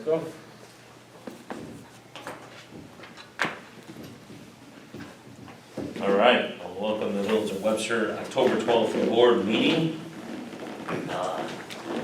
go. All right, well, welcome to the Village of Webster, October 12th board meeting. We're going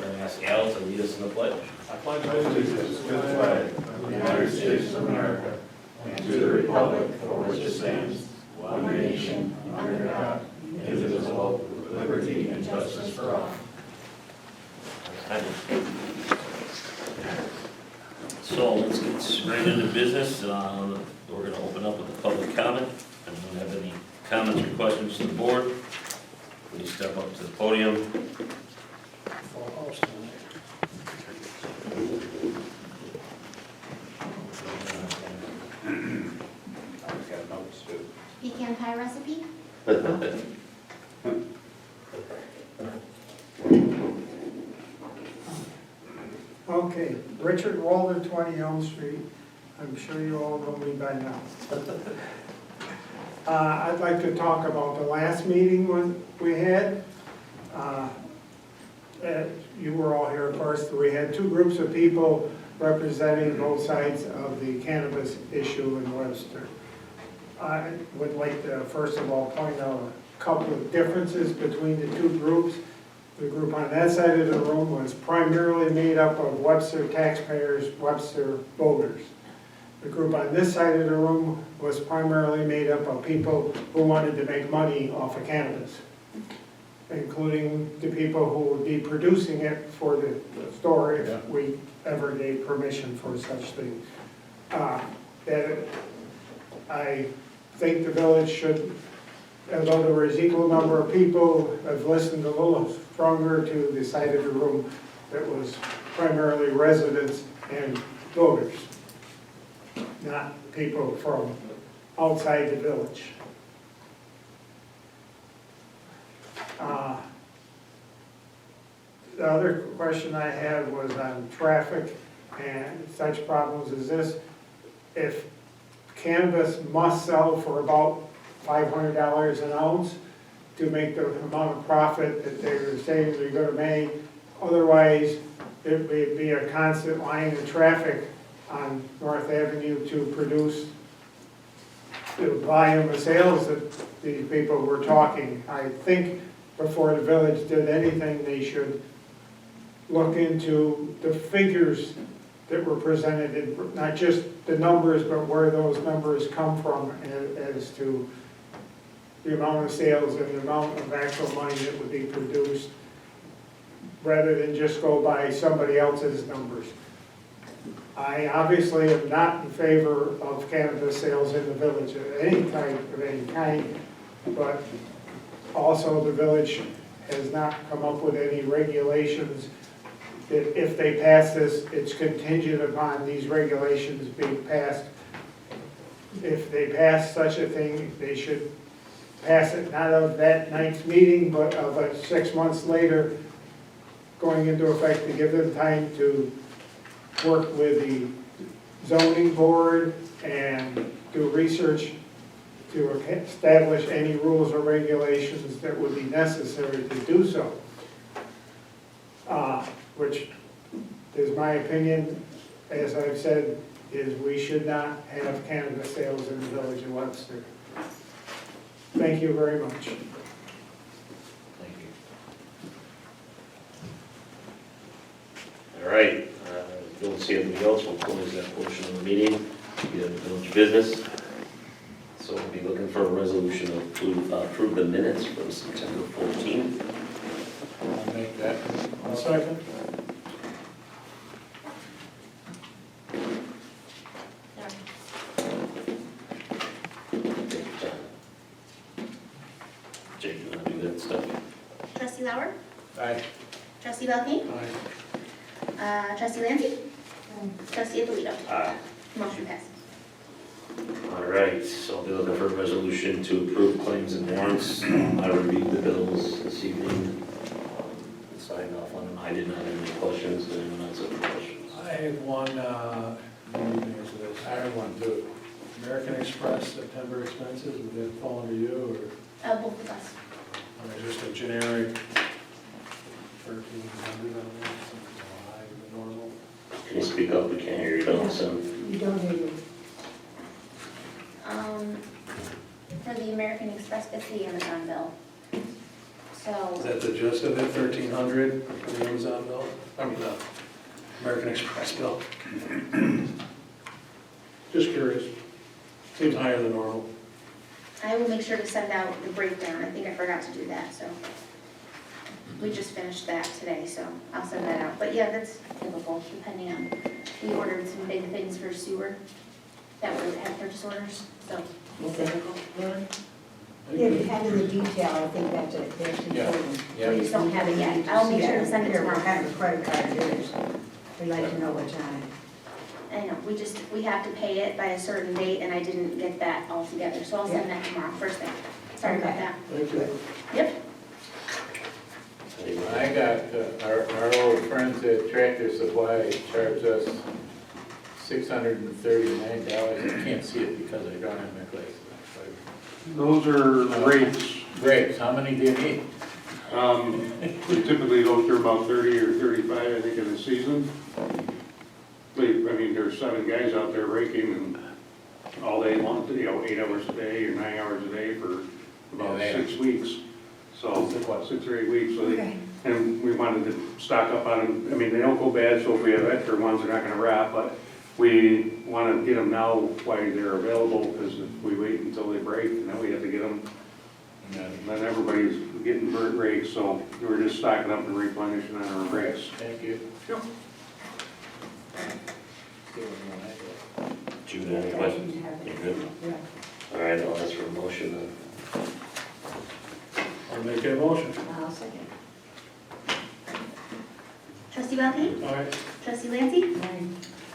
to ask Al to lead us in the pledge. I pledge allegiance to the flag of the United States of America and to the republic for which it stands, one nation, under God, indivisible, with liberty and justice for all. So let's get straight into business. We're going to open up with a public comment. If anyone have any comments or questions to the board, please step up to the podium. Pecan pie recipe? Okay, Richard Walter, 20 Elm Street. I'm sure you all know me by now. I'd like to talk about the last meeting we had. You were all here, of course. We had two groups of people representing both sides of the cannabis issue in Webster. I would like to, first of all, point out a couple of differences between the two groups. The group on that side of the room was primarily made up of Webster taxpayers, Webster voters. The group on this side of the room was primarily made up of people who wanted to make money off of cannabis, including the people who would be producing it for the store if we ever gave permission for such thing. I think the village should, although there was equal number of people, have listened a little stronger to the side of the room that was primarily residents and voters, not people from outside the village. The other question I had was on traffic and such problems as this. If cannabis must sell for about $500 an ounce to make the amount of profit that they're saying they're going to make, otherwise it would be a constant line of traffic on North Avenue to produce the volume of sales that these people were talking. I think before the village did anything, they should look into the figures that were presented, not just the numbers, but where those numbers come from as to the amount of sales and the amount of actual money that would be produced, rather than just go by somebody else's numbers. I obviously am not in favor of cannabis sales in the village of any type, of any kind, but also the village has not come up with any regulations that if they pass this, it's contingent upon these regulations being passed. If they pass such a thing, they should pass it not of that night's meeting, but of 6 months later, going into effect to give them time to work with the zoning board and do research to establish any rules or regulations that would be necessary to do so. Which is my opinion, as I've said, is we should not have cannabis sales in the village of Webster. Thank you very much. Thank you. All right, if you don't see anything else, we'll close that portion of the meeting. We have village business. So we'll be looking for a resolution to approve the minutes from September 14th. I'll make that. I'll second. Take your time. Jake, you want to do that stuff? Trustee Lauer? Aye. Trustee Belkane? Aye. Trustee Lancy? Trustee Alito? Aye. Motion passes. All right, so I'll be looking for a resolution to approve claims and warrants. I reviewed the bills this evening, signed off on them. I did not have any questions. Does anyone else have any questions? I had one, I had one too. American Express September expenses, would that fall under you Both of us. or just a generic 1,300 on there, something higher than normal? Can you speak up? We can't hear you, Dawson. You don't hear you. For the American Express, it's the Amazon bill. Is So, that the gist of it, 1,300 for the Amazon bill? I mean, the American Express bill? Just curious. Seems higher than normal. I will make sure to send out the breakdown. I think I forgot to do that, so. We just finished that today, so I'll send that out. But yeah, that's typical, depending on, we ordered some big things for sewer that would have purchase orders, so it's typical. Yeah, but having the detail, I think that's important. We just don't have it yet. I'll make sure to send it Here, we'll tomorrow. have a credit card, yours. We'd like to know what's on it. I know, we have to pay it by a certain date, and I didn't get that all together, so I'll send that tomorrow, first thing. Sorry about that. Thank you. Yep. I got, our old friends at Tractor Supply charged us $639. I can't see it because I don't have my glasses. Those are rates. Grapes, how many do you need? We typically go through about 30 or 35, I think, in a season. I mean, there's 7 guys out there raking and all day long, 8 hours a day or 9 hours a day for about Yeah, 6 weeks. So, 6 or 8 weeks, so Okay. and we wanted to stock up on them. I mean, they don't go bad, so if we have extra ones, they're not gonna rot, but we want to get them now while they're available, because if we wait until they break, then we have to get them. And then everybody's getting burnt rakes, so we're just stocking up and replenishing on our rakes. Thank you. Jude, any questions? You good? Yeah, All right, I'll ask for a motion then. I'll make that motion. I'll second. Trustee Valteen? All right. Trustee Lancy? Aye.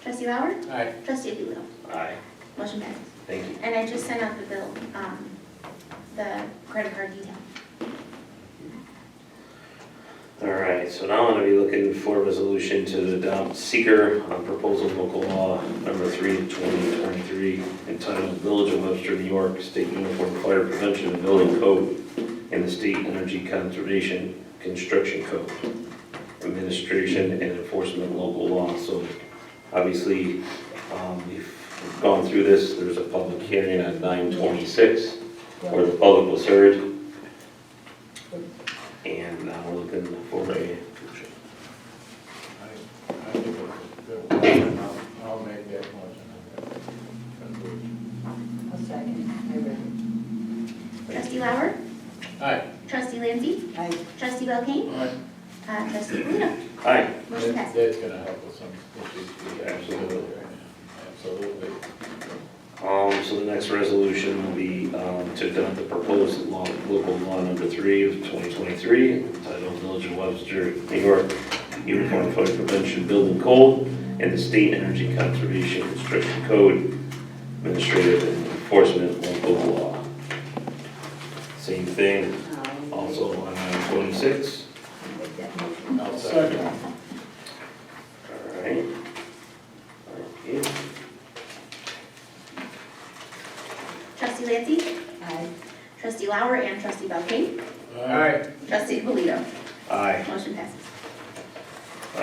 Trustee Lauer? Aye. Trustee Alito? Aye, Motion passes. thank you. And I just sent out the bill, the credit card detail. All right, so now I'm gonna be looking for a resolution to adopt seeker on proposal local law number 3/2023 entitled Village of Webster, New York State Uniform Fire Prevention and Building Code and the State Energy Conservation Construction Code, Administration and Enforcement Local Law. So obviously, we've gone through this. There's a public hearing on 9/26 where the public was heard. And now we're looking for a motion. I think it's a good one. I'll make that motion. I'll second. I read Trustee Lauer? Aye. Trustee Lancy? it. Aye. Trustee Valteen? All right. Trustee Alito? Aye. Motion passes. That's gonna help with some issues. Absolutely. Absolutely. So the next resolution will be to adopt the proposed law, local law number 3 of 2023, entitled Village of Webster, New York Uniform Fire Prevention Building Code and the State Energy Conservation Construction Code, Administrative and Enforcement Local Law. Same thing, also on 9/26. Make that motion. I'll second. All right. Thank you. Trustee Lancy? Aye. Trustee Lauer and Trustee Valteen? Aye. Trustee Alito? Aye. Motion passes.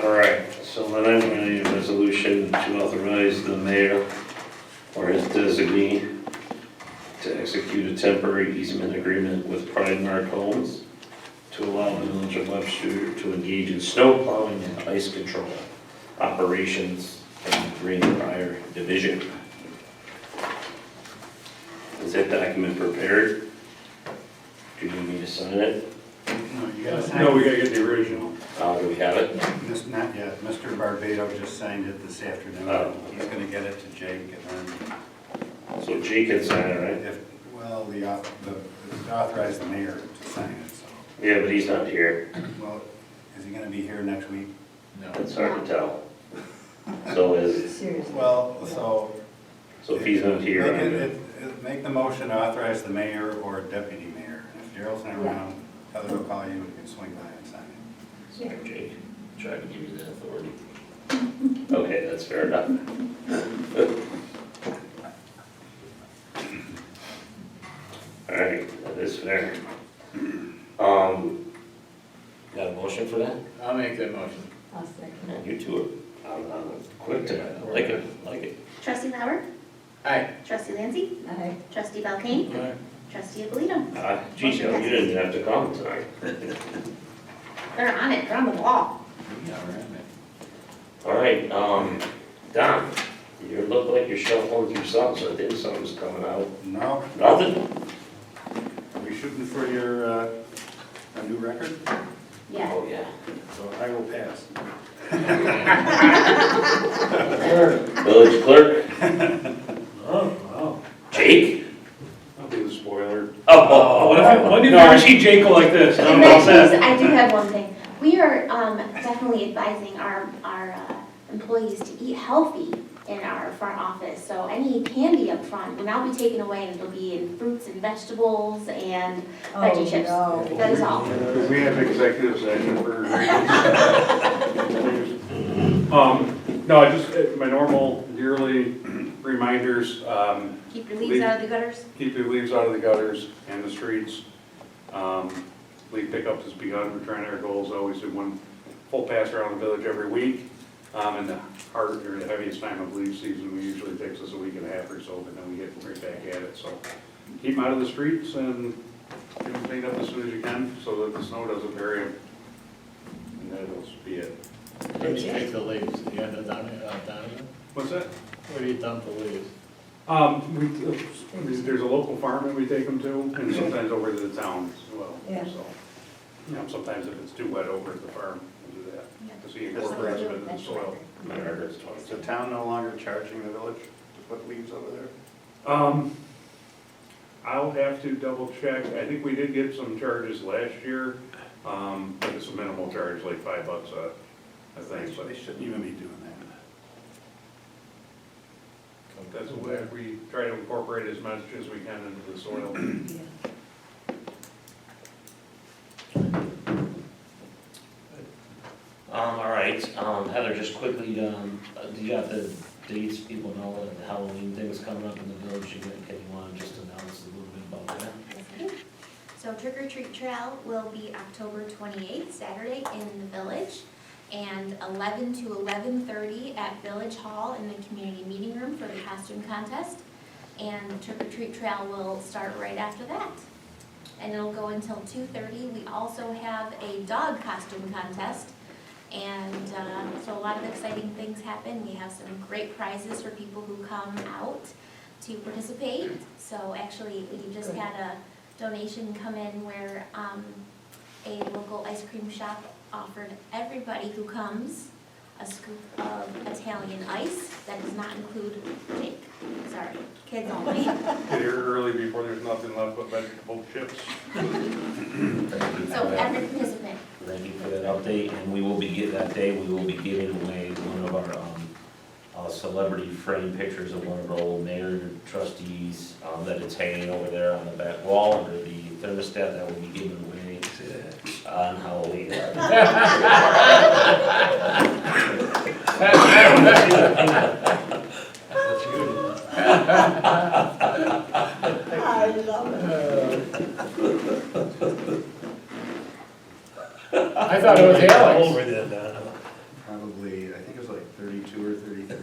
All right, so then I'm going to need a resolution to authorize the mayor or his designee to execute a temporary easement agreement with Pride Mark Homes to allow the Village of Webster to engage in snow plowing and ice control operations in the Greenbrier Division. Is that document prepared? Do you need me to sign it? No, you gotta sign. No, we gotta get the original. Do we have it? Not yet. Mr. Barbado just signed it this afternoon. Oh. He's gonna get it to Jake and then So Jake can sign it, right? if, well, the authorize the mayor to sign it, so. Yeah, but he's not here. Well, is he gonna be here next week? No. It's hard to tell. So Seriously. Well, so. if he's not here, Make the motion to authorize the mayor or deputy mayor. If Daryl's not around, Heather will call you, we can swing by and sign it. Sorry, Jake, try to give you that authority. Okay, that's fair enough. All right, that is fair. Got a motion for that? I'll make that motion. I'll second. And you two are I'm quick tonight, I like it, Trustee Lauer? Aye. Trustee Lancy? Aye. Trustee Belkane? Aye. Trustee Abolito? Geez, you didn't have to come tonight. They're on it, they're on the ball. All right, Don, you look like you're shuffling through something, so I think something's coming out. No, Nothing? are we shooting for your, a new record? Yeah. Oh, yeah. So I will pass. Village clerk, Oh, wow. Jake? I'll be the spoiler. Oh, When did you ever see Jake go like this? I don't In know that about that. case, I do have one thing. We are definitely advising our employees to eat healthy in our front office. So any candy up front will now be taken away and it'll be in fruits and vegetables and veggie chips. Oh, no. That is all. Because we have executive session for no, I just, my normal yearly reminders, Keep your leaves out of the gutters. keep your leaves out of the gutters and the streets. Leaf pickup has begun, we're trying our goals, always do one full pass around the village every week. And the hard, or the heaviest time of leaf season, we usually takes us a week and a half or so, but then we get right back at it, so. Keep them out of the streets and get them cleaned up as soon as you can, so that the snow doesn't bury them. And that'll be it. Where do you take the leaves? You end up down here? What's that? Where do you dump the leaves? There's a local farm that we take them to, and sometimes over to the town as well, Yeah. so. You know, sometimes if it's too wet over at the farm, we'll do that, because he That's what we incorporates do it with into the veggie soil. wrapper. Is the town no longer charging the village to put leaves over there? I'll have to double check, I think we did get some charges last year, but it's a minimal charge, like $5 I think, but They shouldn't even be doing that. that's the way we try to incorporate as much as we can into the soil. All right, Heather, just quickly, do you have the dates, people know that the Halloween thing's coming up in the village, can you want to just announce a little bit about that? Yes, I do. So Trick or Treat Trail will be October 28th, Saturday in the village, and 11 to 11:30 at Village Hall in the community meeting room for the costume contest. And the Trick or Treat Trail will start right after that. And it'll go until 2:30. We also have a dog costume contest. And so a lot of exciting things happen. We have some great prizes for people who come out to participate. So actually, we just had a donation come in where a local ice cream shop offered everybody who comes a scoop of Italian ice. That does not include Jake. Sorry, kids only. Get here early before there's nothing left but vegetable chips. So every participant. Thank you for that update, and we will be giving away one of our celebrity frame pictures of one of our old mayor trustees that it's hanging over there on the back wall under the thermostat that will be given away on Halloween. I love it. I thought it was Alex. Probably, I think it was like 32 or 33.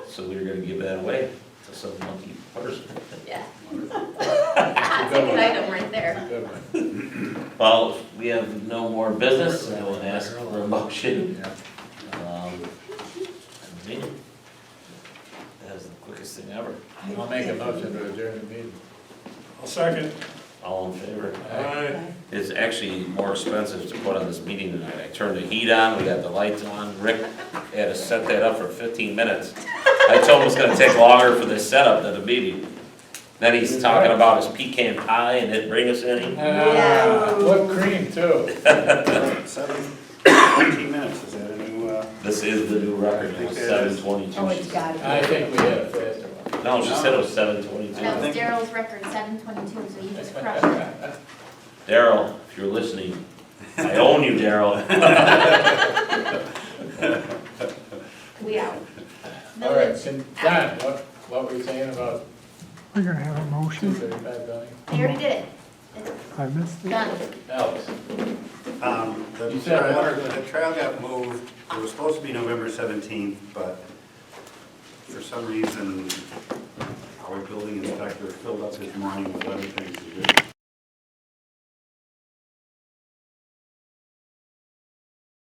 So we're gonna give that away to some lucky person. Yeah. Hot ticket item right there. Good one. Well, if we have no more business, I will ask for a motion. Yeah. That was the quickest thing ever. I'll make a motion to adjourn the meeting. I'll second. All in favor? Aye. It's actually more expensive to put on this meeting tonight. I turned the heat on, we got the lights on. Rick had to set that up for 15 minutes. I told him it was gonna take longer for this setup than the meeting. Then he's talking about his pecan pie and didn't bring us any. Whipped cream too. 17 minutes, is that a new, This is the new record, it was 7:22. Oh, it's got I it. think we had a faster one. No, she said it was 7:22. That was Daryl's record, 7:22, so you just crushed it. Daryl, if you're listening, I own you, Daryl. We out. All right, Village Don, what were you saying about We're gonna have a motion. 235 billion? They already did it. I missed it. Done. Alex? The You said trail, water. the trail got moved, it was supposed to be November 17th, but for some reason, our building inspector filled up his morning with other things to do.